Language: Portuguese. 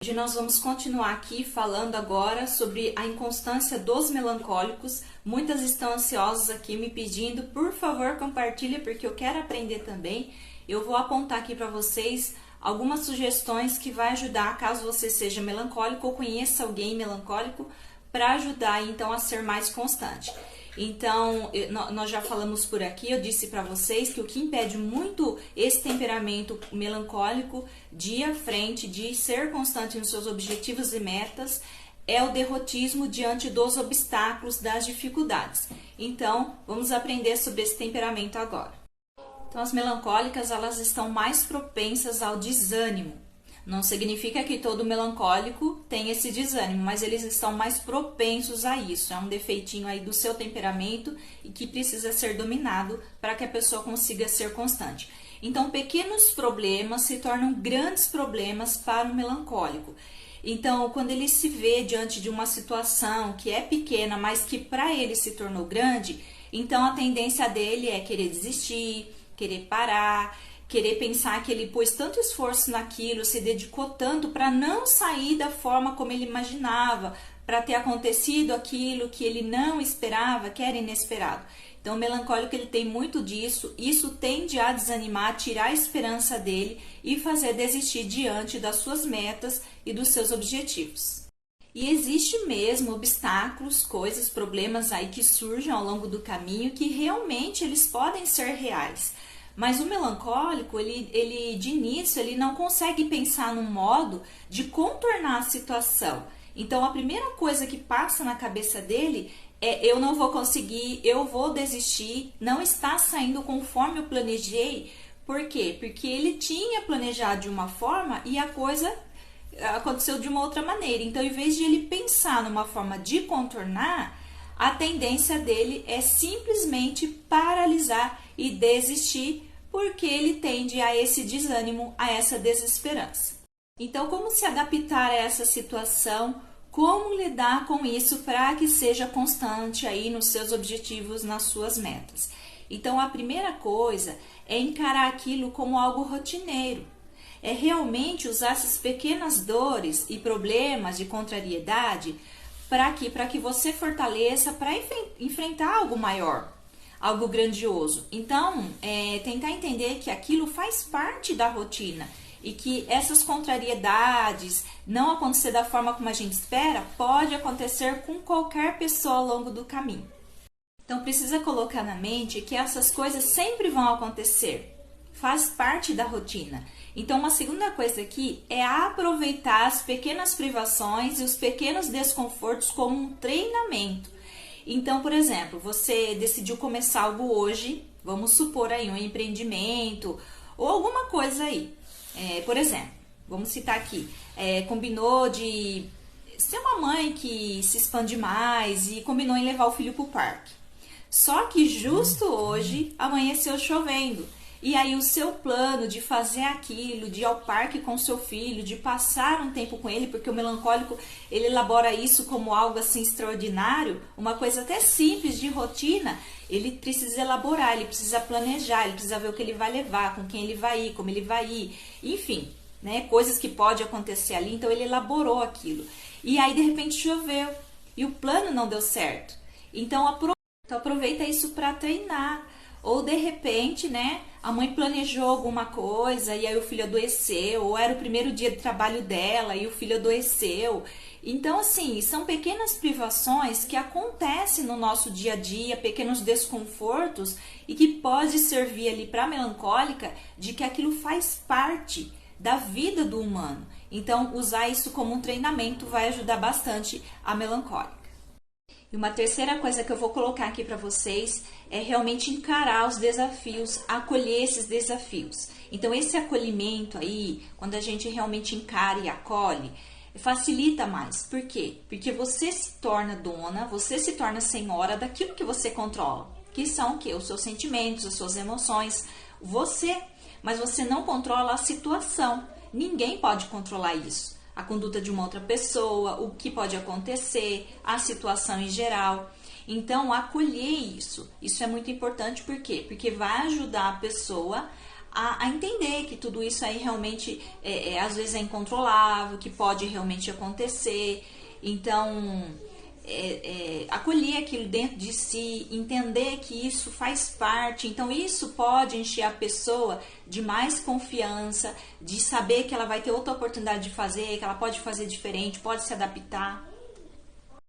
Hoje nós vamos continuar aqui falando agora sobre a inconstância dos melancólicos. Muitas estão ansiosas aqui me pedindo, por favor, compartilha, porque eu quero aprender também. Eu vou apontar aqui para vocês algumas sugestões que vai ajudar, caso você seja melancólico ou conheça alguém melancólico, para ajudar então a ser mais constante. Então, nós já falamos por aqui, eu disse para vocês que o que impede muito esse temperamento melancólico de ir à frente, de ser constante nos seus objetivos e metas, é o derrotismo diante dos obstáculos, das dificuldades. Então, vamos aprender sobre esse temperamento agora. Então, as melancólicas, elas estão mais propensas ao desânimo. Não significa que todo melancólico tem esse desânimo, mas eles estão mais propensos a isso. É um defeitinho aí do seu temperamento e que precisa ser dominado para que a pessoa consiga ser constante. Então, pequenos problemas se tornam grandes problemas para o melancólico. Então, quando ele se vê diante de uma situação que é pequena, mas que para ele se tornou grande, então a tendência dele é querer desistir, querer parar, querer pensar que ele pôs tanto esforço naquilo, se dedicou tanto para não sair da forma como ele imaginava, para ter acontecido aquilo que ele não esperava, que era inesperado. Então, o melancólico, ele tem muito disso, isso tende a desanimar, tirar a esperança dele e fazer desistir diante das suas metas e dos seus objetivos. E existe mesmo obstáculos, coisas, problemas aí que surgem ao longo do caminho que realmente eles podem ser reais. Mas o melancólico, ele de início, ele não consegue pensar num modo de contornar a situação. Então, a primeira coisa que passa na cabeça dele é: eu não vou conseguir, eu vou desistir, não está saindo conforme eu planejei. Por quê? Porque ele tinha planejado de uma forma e a coisa aconteceu de uma outra maneira. Então, em vez de ele pensar numa forma de contornar, a tendência dele é simplesmente paralisar e desistir, porque ele tende a esse desânimo, a essa desesperança. Então, como se adaptar a essa situação? Como lidar com isso para que seja constante aí nos seus objetivos, nas suas metas? Então, a primeira coisa é encarar aquilo como algo rotineiro. É realmente usar essas pequenas dores e problemas de contrariedade para que você fortaleça para enfrentar algo maior, algo grandioso. Então, tentar entender que aquilo faz parte da rotina e que essas contrariedades, não acontecer da forma como a gente espera, pode acontecer com qualquer pessoa ao longo do caminho. Então, precisa colocar na mente que essas coisas sempre vão acontecer, faz parte da rotina. Então, uma segunda coisa aqui é aproveitar as pequenas privações e os pequenos desconfortos como um treinamento. Então, por exemplo, você decidiu começar algo hoje, vamos supor aí um empreendimento ou alguma coisa aí. Por exemplo, vamos citar aqui, combinou de ser uma mãe que se expande mais e combinou em levar o filho para o parque. Só que justo hoje amanheceu chovendo. E aí o seu plano de fazer aquilo, de ir ao parque com seu filho, de passar um tempo com ele, porque o melancólico, ele elabora isso como algo assim extraordinário, uma coisa até simples de rotina, ele precisa elaborar, ele precisa planejar, ele precisa ver o que ele vai levar, com quem ele vai ir, como ele vai ir, enfim, né, coisas que pode acontecer ali, então ele elaborou aquilo. E aí de repente choveu e o plano não deu certo. Então aproveita isso para treinar. Ou de repente, né, a mãe planejou alguma coisa e aí o filho adoeceu, ou era o primeiro dia de trabalho dela e o filho adoeceu. Então, assim, são pequenas privações que acontecem no nosso dia a dia, pequenos desconfortos e que pode servir ali para a melancólica de que aquilo faz parte da vida do humano. Então, usar isso como um treinamento vai ajudar bastante a melancólica. E uma terceira coisa que eu vou colocar aqui para vocês é realmente encarar os desafios, acolher esses desafios. Então, esse acolhimento aí, quando a gente realmente encara e acolhe, facilita mais. Por quê? Porque você se torna dona, você se torna senhora daquilo que você controla. Que são o quê? Os seus sentimentos, as suas emoções, você. Mas você não controla a situação. Ninguém pode controlar isso. A conduta de uma outra pessoa, o que pode acontecer, a situação em geral. Então, acolher isso é muito importante. Por quê? Porque vai ajudar a pessoa a entender que tudo isso aí realmente às vezes é incontrolável, que pode realmente acontecer. Então, acolher aquilo dentro de si, entender que isso faz parte. Então, isso pode encher a pessoa de mais confiança, de saber que ela vai ter outra oportunidade de fazer, que ela pode fazer diferente, pode se adaptar.